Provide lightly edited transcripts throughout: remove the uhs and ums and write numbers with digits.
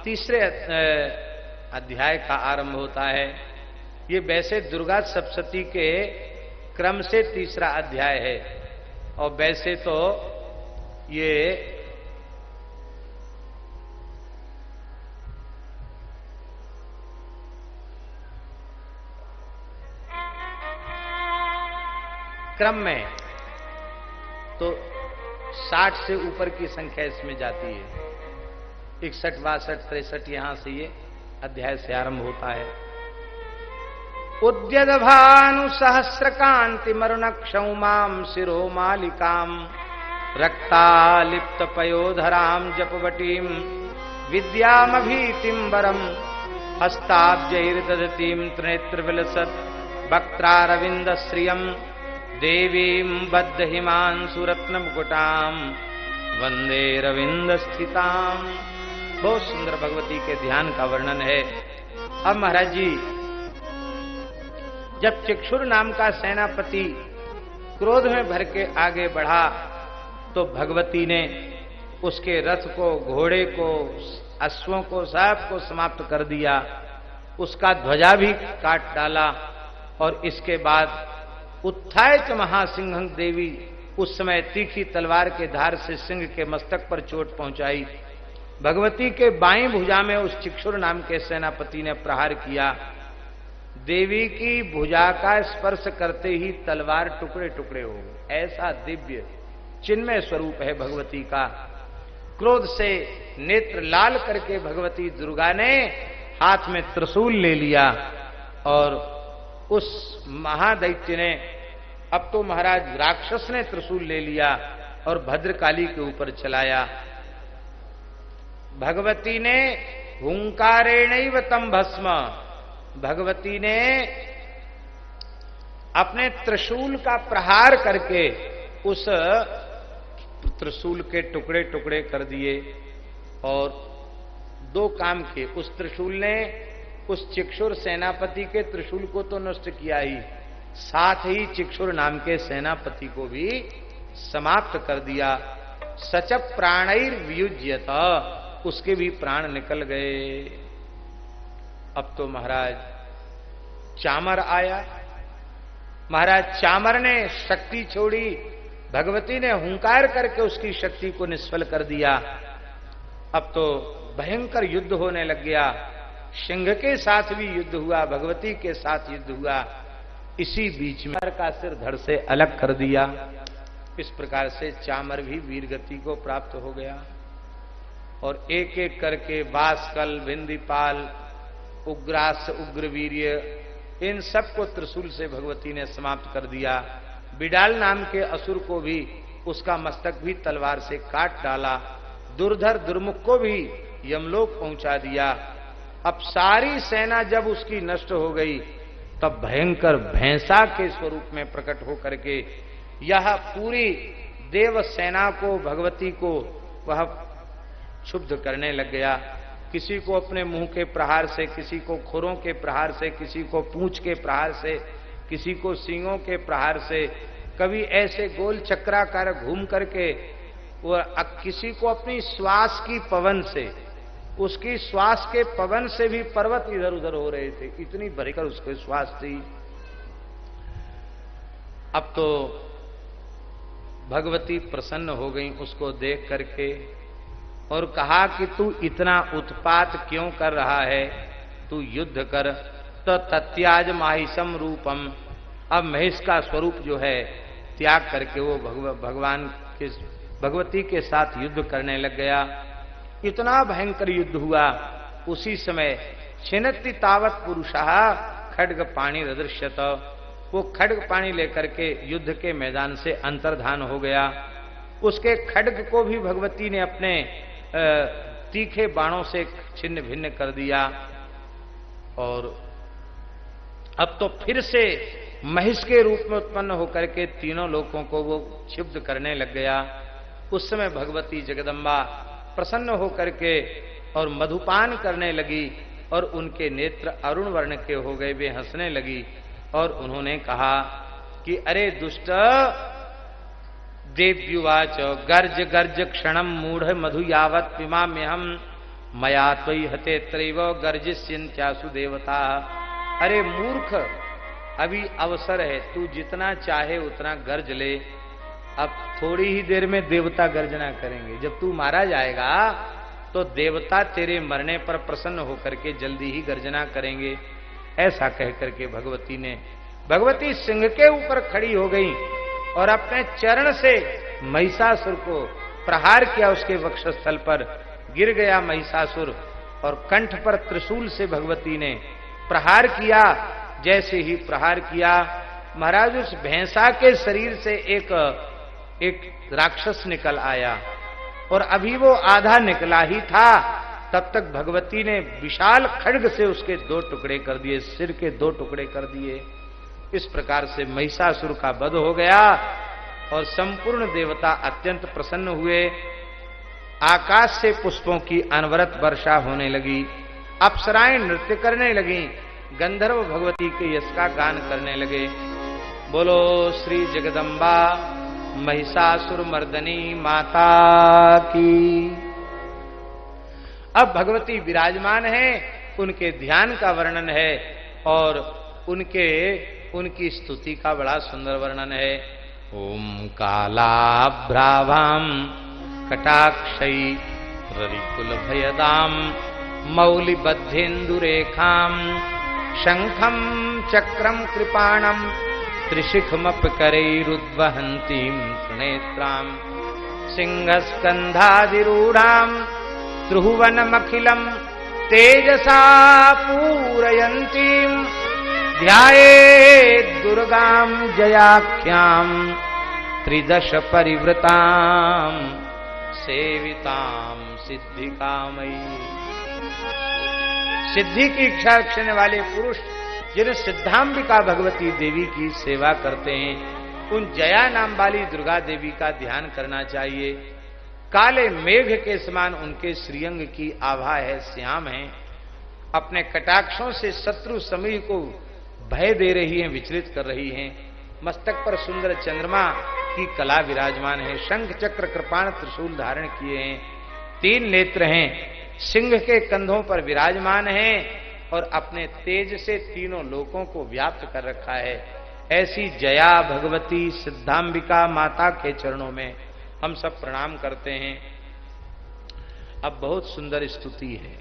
तीसरे अध्याय का आरंभ होता है। ये वैसे दुर्गा सप्तशती के क्रम से तीसरा अध्याय है, और वैसे तो ये क्रम में तो 60 से ऊपर की संख्या इसमें जाती है। 61, 62, 63 यहां से ये अध्याय से आरंभ होता है। उद्यत भानु सहस्र कांति मरुण क्षौमाम शिरो मालिकाम रक्तालिप्त पयोधराम जपवटीम विद्यामभीतिम वरम हस्ताब्जैर्दधतीम त्रिनेत्र विलसत् वक्त्रारविंद श्रियम देवीं बद्ध हिमांशुरत्न मुकुटाम वंदे रविंद स्थिताम। बहुत सुंदर भगवती के ध्यान का वर्णन है। अब महाराज जी, जब चिक्षुर नाम का सेनापति क्रोध में भर के आगे बढ़ा तो भगवती ने उसके रथ को, घोड़े को, अश्वों को, सब को समाप्त कर दिया। उसका ध्वजा भी काट डाला। और इसके बाद उत्थाय च महासिंह देवी, उस समय तीखी तलवार के धार से सिंह के मस्तक पर चोट पहुंचाई। भगवती के बाईं भुजा में उस चिक्षुर नाम के सेनापति ने प्रहार किया। देवी की भुजा का स्पर्श करते ही तलवार टुकड़े टुकड़े हो गए। ऐसा दिव्य चिन्मय स्वरूप है भगवती का। क्रोध से नेत्र लाल करके भगवती दुर्गा ने हाथ में त्रिशूल ले लिया और उस महादैत्य ने, अब तो महाराज राक्षस ने त्रिशूल ले लिया और भद्रकाली के ऊपर चलाया। भगवती ने हुंकारेणैव तम भस्म, भगवती ने अपने त्रिशूल का प्रहार करके उस त्रिशूल के टुकड़े टुकड़े कर दिए। और दो काम किए। उस त्रिशूल ने उस चिक्षुर सेनापति के त्रिशूल को तो नष्ट किया ही, साथ ही चिक्षुर नाम के सेनापति को भी समाप्त कर दिया। सच प्राणैर वियुज्यत, उसके भी प्राण निकल गए। अब तो महाराज चामर आया। महाराज चामर ने शक्ति छोड़ी, भगवती ने हुंकार करके उसकी शक्ति को निष्फल कर दिया। अब तो भयंकर युद्ध होने लग गया। सिंह के साथ भी युद्ध हुआ, भगवती के साथ युद्ध हुआ। इसी बीच में का सिर धड़ से अलग कर दिया। इस प्रकार से चामर भी वीरगति को प्राप्त हो गया। और एक एक करके बासकल, बिंदीपाल, उग्रास, उग्रवीर्य, इन सबको त्रिशूल से भगवती ने समाप्त कर दिया। बिडाल नाम के असुर को भी, उसका मस्तक भी तलवार से काट डाला। दुर्धर दुर्मुख को भी यमलोक पहुंचा दिया। अब सारी सेना जब उसकी नष्ट हो गई, तब भयंकर भैंसा के स्वरूप में प्रकट होकर के यह पूरी देव सेना को, भगवती को वह क्षुब्ध करने लग गया। किसी को अपने मुंह के प्रहार से, किसी को खुरों के प्रहार से, किसी को पूंछ के प्रहार से, किसी को सींगों के प्रहार से, कभी ऐसे गोल चक्राकार घूम करके, वो किसी को अपनी श्वास की पवन से, उसकी श्वास के पवन से भी पर्वत इधर उधर हो रहे थे। इतनी भयंकर उसकी श्वास थी। अब तो भगवती प्रसन्न हो गई उसको देख करके और कहा कि तू इतना उत्पात क्यों कर रहा है, तू युद्ध कर। तो तत्याज माहिसम रूपम, अब महेश का स्वरूप जो है त्याग करके वो भगवान के, भगवती के साथ युद्ध करने लग गया। इतना भयंकर युद्ध हुआ। उसी समय छिन्नति तावत पुरुषः खड्ग पाणी रदृश्यत, वो खड्ग पाणी लेकर के युद्ध के मैदान से अंतर्धान हो गया। उसके खड्ग को भी भगवती ने अपने तीखे बाणों से छिन्न भिन्न कर दिया। और अब तो फिर से महिष के रूप में उत्पन्न होकर के तीनों लोगों को वो क्षुब्ध करने लग गया। उस समय भगवती जगदम्बा प्रसन्न होकर के और मधुपान करने लगी और उनके नेत्र अरुण वर्ण के हो गए, वे हंसने लगी और उन्होंने कहा कि अरे दुष्ट, देव्युवाच गर्ज गर्ज क्षणम मूढ़ मधु यावत पिमाम्यहम मया त्वयि हते त्रैव गर्जिष्यन्त्यासु देवता। अरे मूर्ख, अभी अवसर है, तू जितना चाहे उतना गर्ज ले। अब थोड़ी ही देर में देवता गर्जना करेंगे। जब तू मारा जाएगा तो देवता तेरे मरने पर प्रसन्न होकर के जल्दी ही गर्जना करेंगे। ऐसा कहकर के भगवती सिंह के ऊपर खड़ी हो गई और अपने चरण से महिषासुर को प्रहार किया। उसके वक्षस्थल पर गिर गया महिषासुर और कंठ पर त्रिशूल से भगवती ने प्रहार किया। जैसे ही प्रहार किया, महाराज उस भैंसा के शरीर से एक राक्षस निकल आया और अभी वो आधा निकला ही था, तब तक भगवती ने विशाल खड्ग से उसके 2 टुकड़े कर दिए, सिर के 2 टुकड़े कर दिए। इस प्रकार से महिषासुर का वध हो गया और संपूर्ण देवता अत्यंत प्रसन्न हुए। आकाश से पुष्पों की अनवरत वर्षा होने लगी, अप्सराएं नृत्य करने लगी, गंधर्व भगवती के यश का गान करने लगे। बोलो श्री जगदम्बा महिषासुर मर्दनी माता की। अब भगवती विराजमान है, उनके ध्यान का वर्णन है और उनकी स्तुति का बड़ा सुंदर वर्णन है। ओम कालाभ्रावाम कटाक्षई ररिकुल भयदाम मौलिबद्धेन्दुरेखाम शंखम चक्रम कृपाणम त्रिशिखमपकरैरुद्वहन्तीं त्रिनेत्रां सिंहस्कन्धादिरूढां त्रिभुवनमखिलं तेजसा पूरयन्तीं ध्यायेत् दुर्गां जयाख्यां त्रिदश परिवृतां सेवितां सिद्धिकामयी। सिद्धि की इच्छा रखने वाले पुरुष जिन्हें सिद्धांबिका भगवती देवी की सेवा करते हैं, उन जया नाम वाली दुर्गा देवी का ध्यान करना चाहिए। काले मेघ के समान उनके श्रीअंग की आभा है, श्याम है। अपने कटाक्षों से शत्रु समूह को भय दे रही हैं, विचलित कर रही हैं। मस्तक पर सुंदर चंद्रमा की कला विराजमान है। शंख चक्र कृपाण त्रिशूल धारण किए हैं, 3 नेत्र हैं, सिंह के कंधों पर विराजमान हैं और अपने तेज से तीनों लोकों को व्याप्त कर रखा है। ऐसी जया भगवती सिद्धांबिका माता के चरणों में हम सब प्रणाम करते हैं। अब बहुत सुंदर स्तुति है।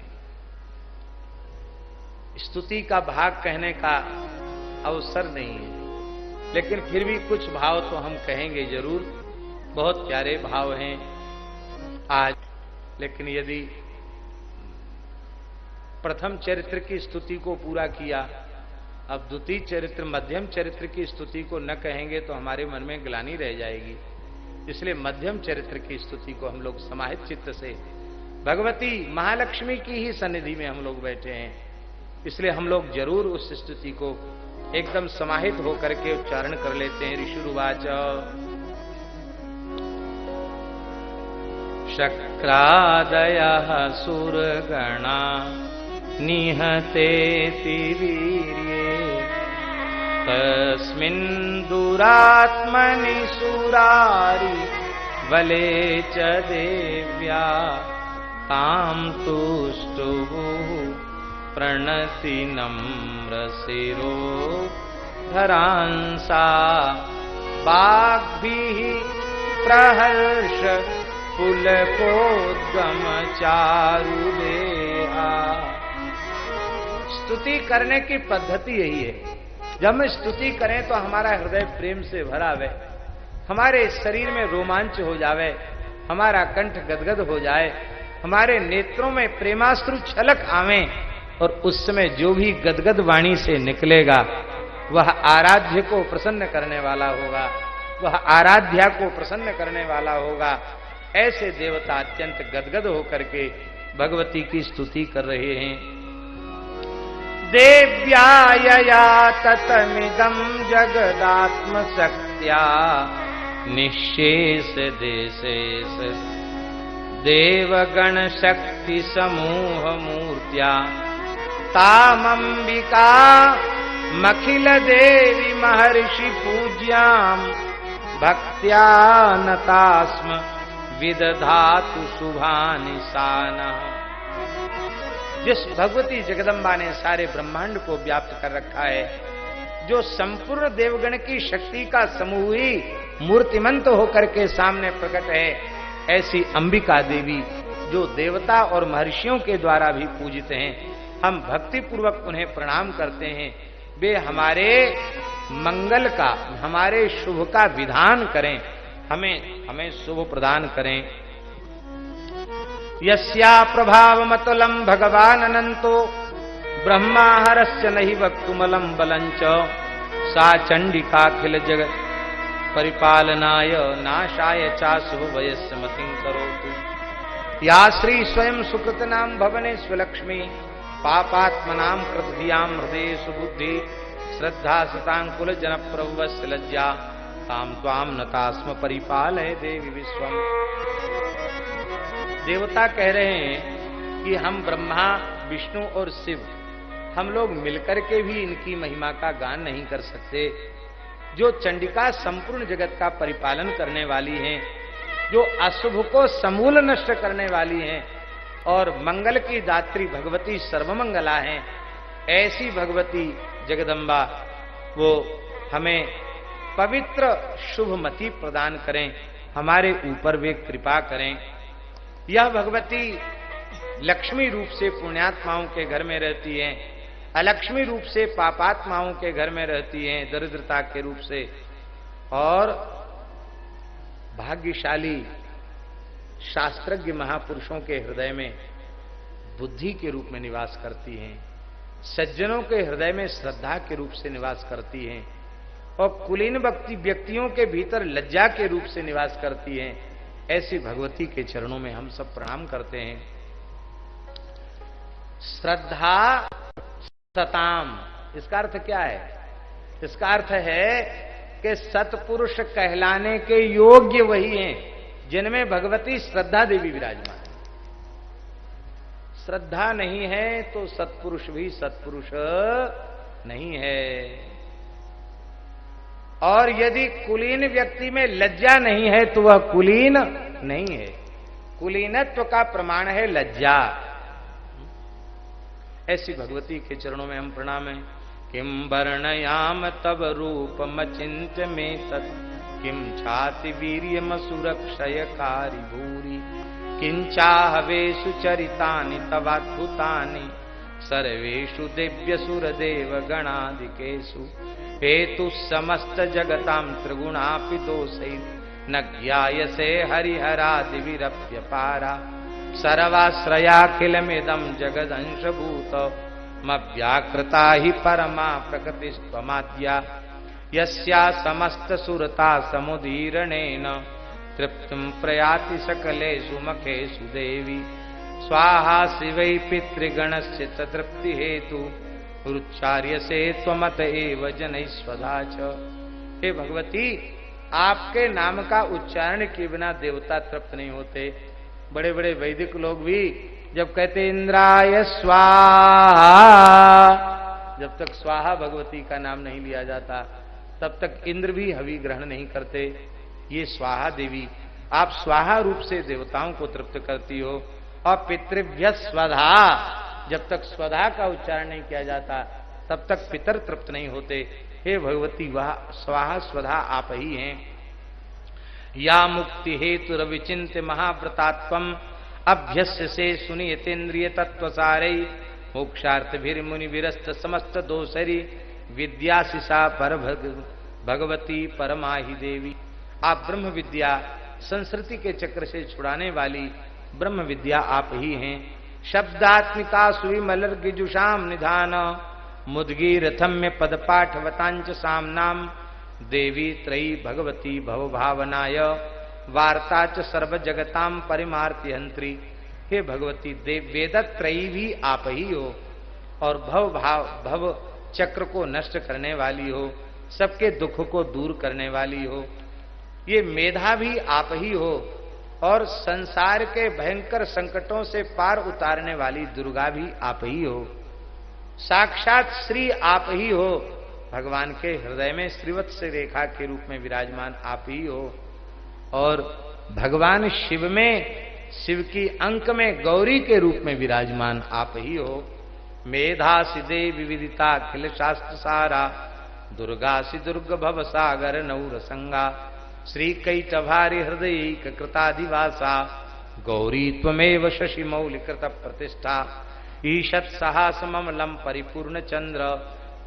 स्तुति का भाग कहने का अवसर नहीं है, लेकिन फिर भी कुछ भाव तो हम कहेंगे जरूर। बहुत प्यारे भाव हैं आज। लेकिन यदि प्रथम चरित्र की स्तुति को पूरा किया, अब द्वितीय चरित्र मध्यम चरित्र की स्तुति को न कहेंगे तो हमारे मन में ग्लानि रह जाएगी। इसलिए मध्यम चरित्र की स्तुति को हम लोग समाहित चित्त से, भगवती महालक्ष्मी की ही सन्निधि में हम लोग बैठे हैं, इसलिए हम लोग जरूर उस स्तुति को एकदम समाहित होकर के उच्चारण कर लेते हैं। ऋषिरुवाच शक्रादयः सुरगणा निहतेति वीर्ये तस्मिन् दुरात्मनि सुरारि बले च देव्या तां तुष्टुः प्रणति नम्रशिरो धरांसा बाग्भिः प्रहर्ष पुलकोद्गम चारुदेहा। स्तुति करने की पद्धति यही है। जब हम स्तुति करें तो हमारा हृदय प्रेम से भरा हुए, हमारे शरीर में रोमांच हो जावे, हमारा कंठ गदगद हो जाए, हमारे नेत्रों में प्रेमाश्रु छलक आवे और उस समय जो भी गदगद वाणी से निकलेगा वह आराध्य को प्रसन्न करने वाला होगा, वह आराध्या को प्रसन्न करने वाला होगा। ऐसे देवता अत्यंत गदगद होकर के भगवती की स्तुति कर रहे हैं। देव्या यया ततमिदं जगदात्म शक्त्या निःशेष देशेष देवगण शक्ति समूह मूर्त्या तामंबिका मखिल देवी महर्षि पूज्यां भक्त्या नतास्म विदधातु शुभानि सानः। जिस भगवती जगदम्बा ने सारे ब्रह्मांड को व्याप्त कर रखा है, जो संपूर्ण देवगण की शक्ति का समूह ही मूर्तिमंत होकर के सामने प्रकट है, ऐसी अंबिका देवी जो देवता और महर्षियों के द्वारा भी पूजित हैं, हम भक्ति पूर्वक उन्हें प्रणाम करते हैं। वे हमारे मंगल का, हमारे शुभ का विधान करें, हमें शुभ प्रदान करें। यस्या प्रभावमतुलं भगवान अनंतो ब्रह्माहरस्य नहि वक्तुमलं बलंच सा चंडिकाखिल जगत परिपालनाय नाशाय चाशुभ वयस्य मतिं करोतु। या श्री स्वयं सुकृतनाम भवने स्वलक्ष्मी पापात्मनां कृतधियां हृदय सुबुद्धि श्रद्धा सतांकुल जन प्रभुवस्य लज्जा ताम त्वाम नतास्म परिपालय देवी विश्वम। देवता कह रहे हैं कि हम ब्रह्मा, विष्णु और शिव, हम लोग मिलकर के भी इनकी महिमा का गान नहीं कर सकते। जो चंडिका संपूर्ण जगत का परिपालन करने वाली हैं, जो अशुभ को समूल नष्ट करने वाली हैं और मंगल की दात्री भगवती सर्वमंगला हैं, ऐसी भगवती जगदम्बा वो हमें पवित्र शुभमति प्रदान करें, हमारे ऊपर वे कृपा करें। यह भगवती लक्ष्मी रूप से पुण्यात्माओं के घर में रहती हैं, अलक्ष्मी रूप से पापात्माओं के घर में रहती हैं, दरिद्रता के रूप से, और भाग्यशाली शास्त्रज्ञ महापुरुषों के हृदय में बुद्धि के रूप में निवास करती हैं, सज्जनों के हृदय में श्रद्धा के रूप से निवास करती हैं, और कुलीन व्यक्तियों के भीतर लज्जा के रूप से निवास करती हैं। ऐसी भगवती के चरणों में हम सब प्रणाम करते हैं। श्रद्धा सताम, इसका अर्थ क्या है? इसका अर्थ है कि सतपुरुष कहलाने के योग्य वही हैं जिनमें भगवती श्रद्धा देवी विराजमान है। श्रद्धा नहीं है तो सत्पुरुष भी सत्पुरुष नहीं है। और यदि कुलीन व्यक्ति में लज्जा नहीं है तो वह कुलीन नहीं है। कुलीनत्व का प्रमाण है लज्जा। ऐसी भगवती के चरणों में हम प्रणाम है। किम वर्णयाम तब रूपमचिंत्य में तत् किम छाति वीर्यम सुरक्षयकारी भूरि किंचाहवेषु चरितानि तवाद्भुतानि सर्वेषु दिव्यसुरदेव गणादिकेषु हेतु समस्त जगतां त्रिगुणापि दोषै न ज्ञायसे हरिहरादिविरप्यपारा सर्वाश्रयाखिलमिदं जगदंशभूत मव्याकृता हि परमा प्रकृतिस्त्वमाद्या यस्या समस्त सुरता समुदीरणेन तृप्तिं प्रयाति सकलेषु मखेषु देवी स्वाहा शिवै पितृगणस्य च तृप्ति हेतु उच्चार्य से त्वमत एव जनैस्वधा च। हे भगवती, आपके नाम का उच्चारण के बिना देवता तृप्त नहीं होते। बड़े बड़े वैदिक लोग भी जब कहते इंद्राय स्वाहा, जब तक स्वाहा भगवती का नाम नहीं लिया जाता तब तक इंद्र भी हवि ग्रहण नहीं करते। ये स्वाहा देवी, आप स्वाहा रूप से देवताओं को तृप्त करती हो। और पितृभ्य स्वधा, जब तक स्वधा का उच्चारण नहीं किया जाता तब तक पितर तृप्त नहीं होते। हे भगवती, वह स्वाहा स्वधा आप ही हैं। या मुक्ति हेतु रविचिंत्य महाव्रतात्वम अभ्यस्य से सुनियतेन्द्रिय तत्वसारै मोक्षार्थ भीर मुनि विरस्त समस्त दोषरी विद्याशिषा पर भगवती परमाहि देवी। आप ब्रह्म विद्या संस्कृति के चक्र से छुड़ाने वाली ब्रह्म विद्या आप ही हैं। शब्दात्मिका सुविमलर गिजुषाम निधान मुद्गीरथम्य पद पाठवतांच सामनाम देवी त्रयी भगवती भव भावनाय वार्ता च सर्व जगताम परिमार्ति हंत्री। हे भगवती, देव वेदत्रयी भी आप ही हो और भव चक्र को नष्ट करने वाली हो, सबके दुख को दूर करने वाली हो। ये मेधा भी आप ही हो और संसार के भयंकर संकटों से पार उतारने वाली दुर्गा भी आप ही हो। साक्षात श्री आप ही हो। भगवान के हृदय में श्रीवत्स रेखा के रूप में विराजमान आप ही हो। और भगवान शिव में शिव की अंक में गौरी के रूप में विराजमान आप ही हो। मेधासि देवी विदिता अखिल शास्त्र सारा, दुर्गासि दुर्ग भव सागर नौर संगा, श्री कैटभारि हृदय कृताधिवासा, गौरी त्वमेव शशि मौलिकृत प्रतिष्ठा, ईशत् सहासममलम परिपूर्ण चंद्र,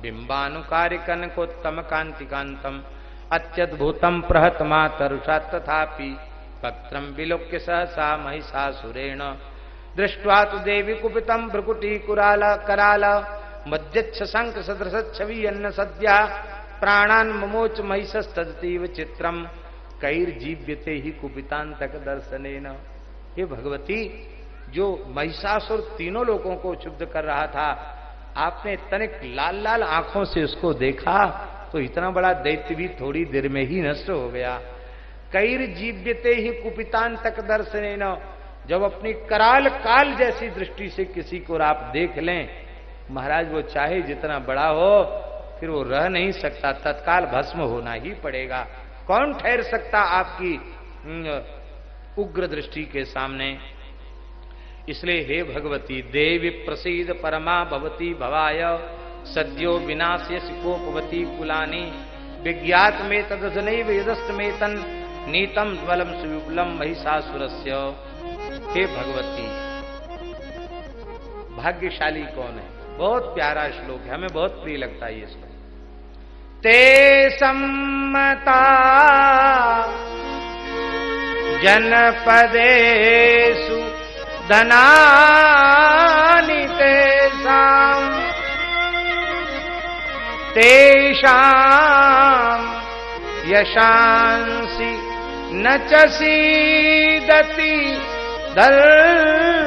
बिंबानुकारि कनकोत्तम कांतिकांतम, अत्यद्भुतम प्रहत मातरुषा तथापि पत्रम विलोक्य सहसा महिषासुरेण, दृष्ट्वा तु देवी कुपितम भ्रुकुटी कुराल कराल, मध्यच्छ शंख सदृश छवि अन्न सद्या, प्राणान ममोच महिषस्तदतीव चित्रम, कैर्जीव्यते ही कुपितांतक दर्शनेन। हे भगवती, जो महिषासुर तीनों लोगों को क्षुब्ध कर रहा था, आपने तनिक लाल लाल आंखों से उसको देखा तो इतना बड़ा दैत्य भी थोड़ी देर में ही नष्ट हो गया। कैर्जीव्यते ही कुपितांतक दर्शनेन, जब अपनी कराल काल जैसी दृष्टि से किसी को आप देख लें, महाराज वो चाहे जितना बड़ा हो फिर वो रह नहीं सकता, तत्काल भस्म होना ही पड़ेगा। कौन ठहर सकता आपकी उग्र दृष्टि के सामने। इसलिए हे भगवती, देवी प्रसीद परमा भवती भवाय, सद्यो विनाश्यसि कोपवती कुलानि, विज्ञात में तदनैव यदस्तमेतन, नीतम ज्वलम सुविपुलम महिषासुरस्य। हे भगवती, भाग्यशाली कौन है। बहुत प्यारा श्लोक है, हमें बहुत प्रिय लगता है ये श्लोक। ते सम्मता जनपदेषु धनानि तेषाम्, तेषां यशांसि न च सीदति धर्मवर्गः,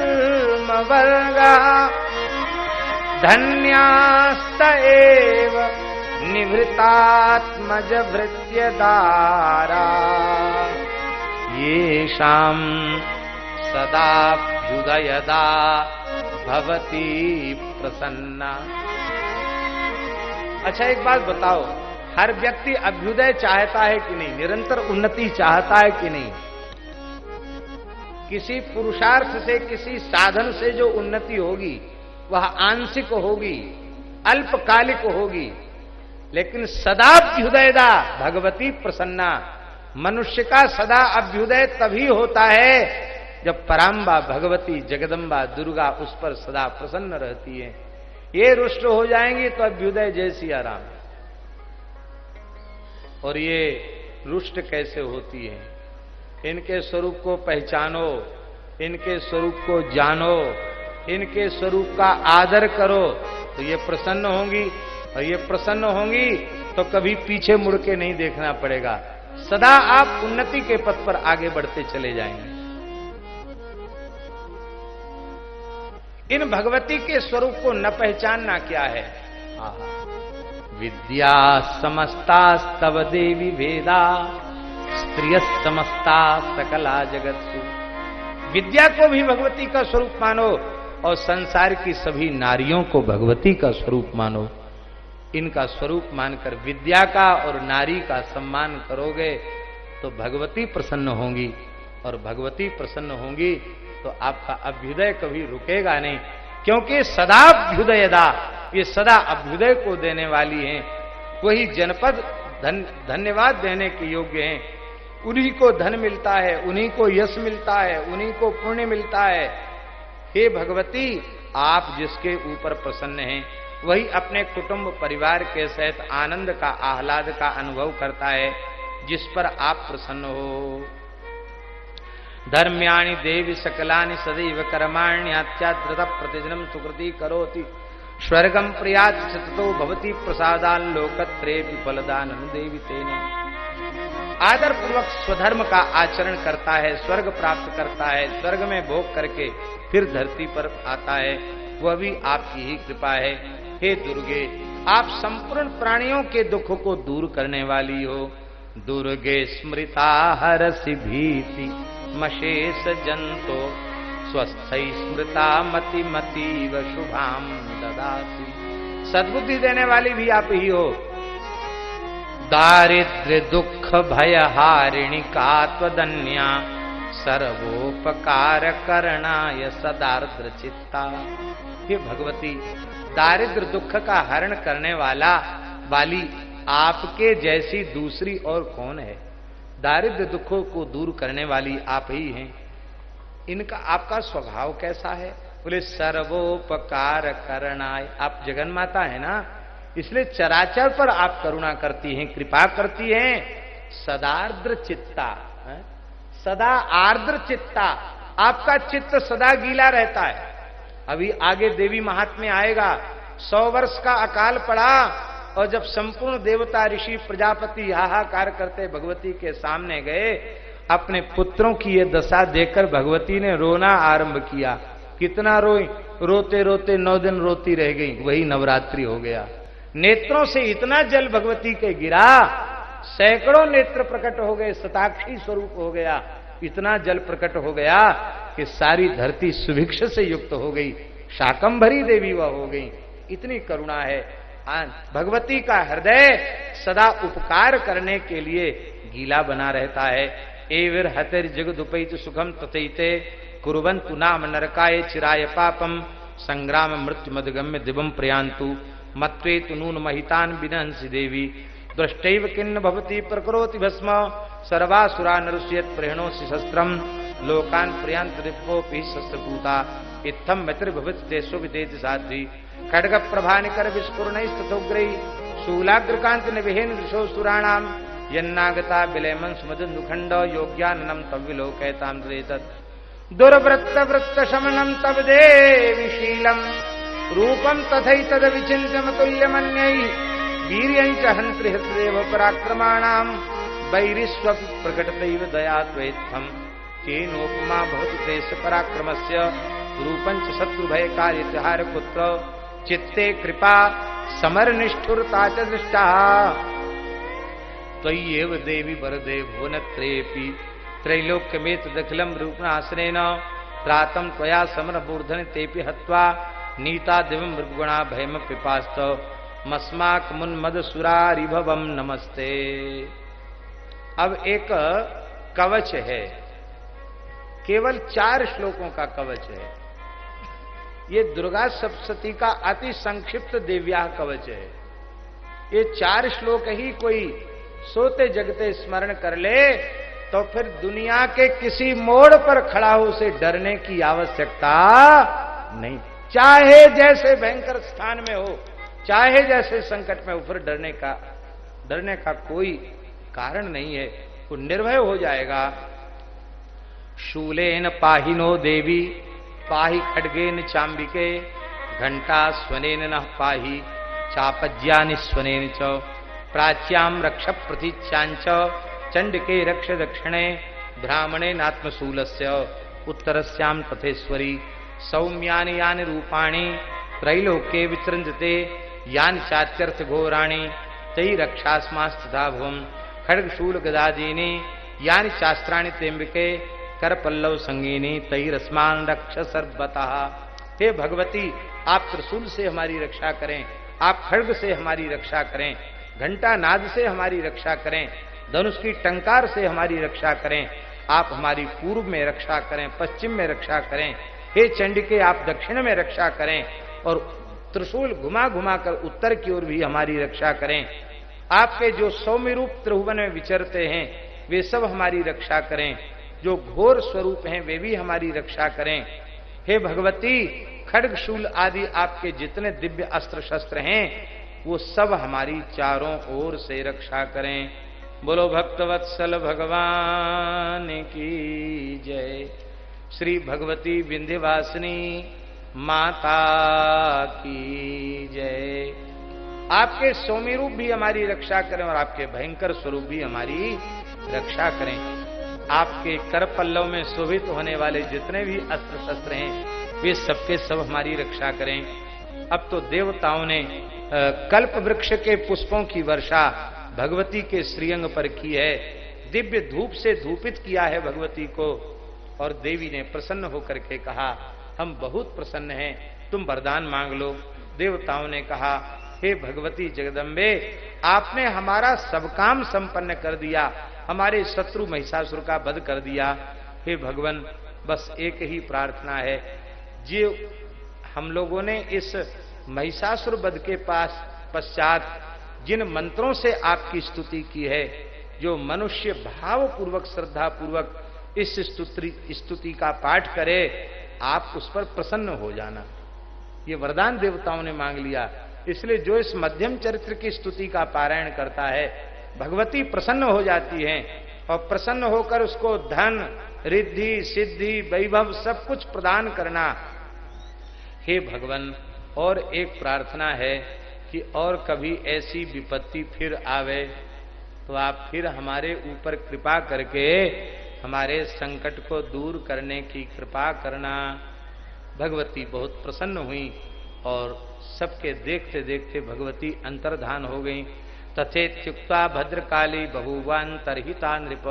धन्यास्त एव निवृत्तात्मज भृत्यदारा, येषां सदाभ्युदयदा भवती प्रसन्ना। अच्छा एक बात बताओ, हर व्यक्ति अभ्युदय चाहता है कि नहीं, निरंतर उन्नति चाहता है कि नहीं। किसी पुरुषार्थ से, किसी साधन से जो उन्नति होगी वह आंशिक होगी, अल्पकालिक होगी, लेकिन सदा अभ्युदयदा भगवती प्रसन्ना। मनुष्य का सदा अभ्युदय तभी होता है जब पराम्बा भगवती जगदम्बा दुर्गा उस पर सदा प्रसन्न रहती है। ये रुष्ट हो जाएंगी तो अभ्युदय जैसी आराम। और ये रुष्ट कैसे होती है, इनके स्वरूप को पहचानो, इनके स्वरूप को जानो, इनके स्वरूप का आदर करो तो ये प्रसन्न होंगी, और ये प्रसन्न होंगी तो कभी पीछे मुड़ के नहीं देखना पड़ेगा, सदा आप उन्नति के पथ पर आगे बढ़ते चले जाएंगे। इन भगवती के स्वरूप को न पहचानना क्या है। विद्या समस्तास्तव देवी भेदा, स्त्रिय समस्ता सकला जगत्सु। विद्या को भी भगवती का स्वरूप मानो और संसार की सभी नारियों को भगवती का स्वरूप मानो। इनका स्वरूप मानकर विद्या का और नारी का सम्मान करोगे तो भगवती प्रसन्न होंगी, और भगवती प्रसन्न होंगी तो आपका अभ्युदय कभी रुकेगा नहीं, क्योंकि सदा अभ्युदयदा, ये सदा अभ्युदय को देने वाली हैं। वही जनपद धन्यवाद देने के योग्य हैं। उन्हीं को धन मिलता है, उन्हीं को यश मिलता है, उन्हीं को पुण्य मिलता है। हे भगवती, आप जिसके ऊपर प्रसन्न हैं वही अपने कुटुंब परिवार के सहित आनंद का, आह्लाद का अनुभव करता है जिस पर आप प्रसन्न हो। धर्म्याणि देवी सकलानि सदैव कर्माण्यात्याद्रत प्रतिदिनं सुकृति करोति, स्वर्गम प्रियात् ततो भवति प्रसादान् लोकत्रयेऽपि फलदानं देवी तेने। आदर पूर्वक स्वधर्म का आचरण करता है, स्वर्ग प्राप्त करता है, स्वर्ग में भोग करके फिर धरती पर आता है, वह भी आपकी ही कृपा है। हे दुर्गे, आप संपूर्ण प्राणियों के दुख को दूर करने वाली हो। दुर्गे स्मृता हरसि भीति मशेष जंतो, स्वस्थै स्मृता मति मतीव शुभाम ददासी। सद्बुद्धि देने वाली भी आप ही हो। दारिद्र्य दुख भय हारिणी कात्वदन्या, सर्वोपकार करणाय सदार्द्र चित्ता। हे भगवती, दारिद्र दुख का हरण करने वाली आपके जैसी दूसरी और कौन है? दारिद्र दुखों को दूर करने वाली आप ही हैं। इनका आपका स्वभाव कैसा है? बोले सर्वोपकार करणाय। आप जगन माता है ना, इसलिए चराचर पर आप करुणा करती हैं, कृपा करती हैं। सदार्द्र चित्ता, सदा आर्द्र चित्ता, आपका चित्त सदा गीला रहता है। अभी आगे देवी महात्म्य आएगा। 100 वर्ष का अकाल पड़ा और जब संपूर्ण देवता ऋषि प्रजापति हाहाकार करते भगवती के सामने गए, अपने पुत्रों की ये दशा देखकर भगवती ने रोना आरंभ किया। कितना रोई? रोते रोते 9 दिन रोती रह गई। वही नवरात्रि हो गया। नेत्रों से इतना जल भगवती के गिरा, सैकड़ों नेत्र प्रकट हो गए, शताक्षी स्वरूप हो गया। इतना जल प्रकट हो गया कि सारी धरती सुभिक्ष से युक्त हो गई, शाकंभरी देवी वह हो गई। इतनी करुणा है। भगवती का हृदय सदा उपकार करने के लिए गीला बना रहता है। एविर हतिर जगदुपैत सुखम तथैते कुर्वन्तु नाम नरकाय चिराय पापम संग्राम मृत्यु मदगम्य दिवम प्रयान्तु मत्वेतु नून महितान विनहंसि देवी दृष्टैव किन्न भवति प्रकरोति भस्म सर्वासुरा नरुष्यत प्रेरणोसि शस्त्रम लोकान प्रयान्त दिव्योपि शस्त्रपूता इत्थम मित्र भवति देशो विदेति साध्वी खड्ग प्रभानिकर विस्फुरणैस्तथोग्रैः शूलाग्रकांत निविहेन दृशो सुराणाम यन्नागता विलयमन सुमदुखंड योग्याननम तव विलोकयतां तदेतत् दुर्वृत्त वृत्त शमनम तव देवी शीलम रूपम तथैतद विचिन्त्यमतुल्यमन्यै वीर्यं च हन्त्रि हृदेव पराक्रमाणां वैरिष्वपि प्रकटतैव दया त्वेत्थं केनोपमा भवति तेष पराक्रमस्य रूपं च शत्रुभयकार्यतिहार पुत्र चित्ते कृपा समरनिष्ठुरता च दृष्टा त्वय्येव देवी वरदे भुवनत्रयेऽपि त्रैलोक्यमेतदखिलं रूपणासनेन त्रातं त्वया समरमूर्धनि तेऽपि हत्वा नीता दिवं मृगुणा भयम पिपास्त मस्माक मुन्मद सुरारिभवम नमस्ते। अब एक कवच है, केवल 4 श्लोकों का कवच है। ये दुर्गा सप्तशती का अति संक्षिप्त दिव्या कवच है। ये 4 श्लोक ही कोई सोते जगते स्मरण कर ले तो फिर दुनिया के किसी मोड़ पर खड़ा हो उसे डरने की आवश्यकता नहीं। चाहे जैसे भयंकर स्थान में हो, चाहे जैसे संकट में हो, फिर डरने का कोई कारण नहीं है। वो निर्भय हो जाएगा। शूलेन पाहिनो देवी पाहि खड्गेन चांबिके घंटा स्वनेन नः पाहि चापज्यानि स्वनेन च प्राच्याम रक्ष प्रतीच्याञ्च चंडिके रक्ष दक्षिणे ब्राह्मणे नात्मशूलस्य उत्तरस्याम तथेश्वरी सौम्यानि यानि रूपाणि त्रैलोक्ये विचृंजते यानि चात्यर्थ घोराणि तै रक्षास्मास्तथा भुवम् खड्गशूल गदादीनि यानि शास्त्राणि तेम्बिके करपल्लव संगीनि तैरस्मान रक्ष सर्वतः। हे भगवती, आप त्रिशूल से हमारी रक्षा करें, आप खड्ग से हमारी रक्षा करें, घंटा नाद से हमारी रक्षा करें, धनुष की टंकार से हमारी रक्षा करें, आप हमारी पूर्व में रक्षा करें, पश्चिम में रक्षा करें। हे चंडिके, आप दक्षिण में रक्षा करें और त्रिशूल घुमा घुमा कर उत्तर की ओर भी हमारी रक्षा करें। आपके जो सौम्य रूप त्रिभुवन में विचरते हैं वे सब हमारी रक्षा करें, जो घोर स्वरूप हैं वे भी हमारी रक्षा करें। हे भगवती, खड्गशूल आदि आपके जितने दिव्य अस्त्र शस्त्र हैं वो सब हमारी चारों ओर से रक्षा करें। बोलो भक्तवत्सल भगवान की जय। श्री भगवती विंध्यवासिनी माता की जय। आपके सौम्य रूप भी हमारी रक्षा करें और आपके भयंकर स्वरूप भी हमारी रक्षा करें। आपके कर पल्लव में शोभित होने वाले जितने भी अस्त्र शस्त्र हैं वे सबके सब हमारी रक्षा करें। अब तो देवताओं ने कल्प वृक्ष के पुष्पों की वर्षा भगवती के श्रीअंग पर की है। दिव्य धूप से धूपित किया है भगवती को और देवी ने प्रसन्न होकर के कहा, हम बहुत प्रसन्न हैं, तुम वरदान मांग लो। देवताओं ने कहा, हे भगवती जगदम्बे, आपने हमारा सब काम संपन्न कर दिया, हमारे शत्रु महिषासुर का वध कर दिया। हे भगवान, बस एक ही प्रार्थना है, जो हम लोगों ने इस महिषासुर वध के पश्चात जिन मंत्रों से आपकी स्तुति की है, जो मनुष्य भाव पूर्वक श्रद्धा पूर्वक इस स्तुति का पाठ करे, आप उस पर प्रसन्न हो जाना। ये वरदान देवताओं ने मांग लिया। इसलिए जो इस मध्यम चरित्र की स्तुति का पारायण करता है, भगवती प्रसन्न हो जाती हैं और प्रसन्न होकर उसको धन, रिद्धि, सिद्धि, वैभव सब कुछ प्रदान करना। हे भगवान, और एक प्रार्थना है कि और कभी ऐसी विपत्ति फिर आवे तो आप फिर हमारे ऊपर कृपा करके हमारे संकट को दूर करने की कृपा करना। भगवती बहुत प्रसन्न हुई और सबके देखते देखते भगवती अंतर्धान हो गई। तथेत्युक्ता भद्रकाली बहुवांतरहिता नृप।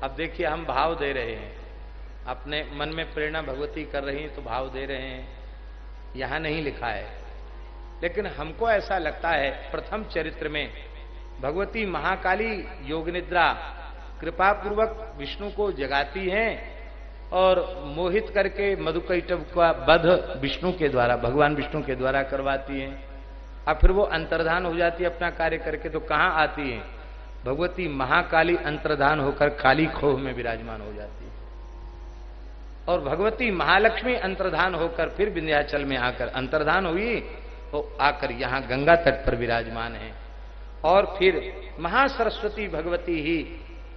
अब देखिए, हम भाव दे रहे हैं, अपने मन में प्रेरणा भगवती कर रही हैं तो भाव दे रहे हैं, यहां नहीं लिखा है। लेकिन हमको ऐसा लगता है प्रथम चरित्र में भगवती महाकाली योग निद्रा कृपा पूर्वक विष्णु को जगाती हैं और मोहित करके मधुकैटभ का वध विष्णु के द्वारा, भगवान विष्णु के द्वारा करवाती हैं। अब फिर वो अंतर्धान हो जाती है अपना कार्य करके, तो कहां आती है? भगवती महाकाली अंतर्धान होकर काली खोह में विराजमान हो जाती है। और भगवती महालक्ष्मी अंतर्धान होकर फिर विंध्याचल में आकर अंतर्धान हुई, तो आकर यहां गंगा तट पर विराजमान है। और फिर महासरस्वती भगवती ही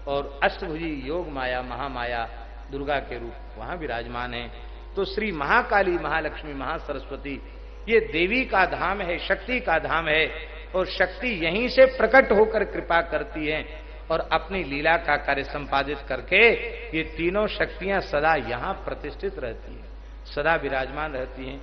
और अष्टभुजी योग माया महामाया दुर्गा के रूप वहां विराजमान है। तो श्री महाकाली, महालक्ष्मी, महासरस्वती ये देवी का धाम है, शक्ति का धाम है। और शक्ति यहीं से प्रकट होकर कृपा करती है और अपनी लीला का कार्य संपादित करके ये तीनों शक्तियां सदा यहां प्रतिष्ठित रहती हैं, सदा विराजमान रहती हैं।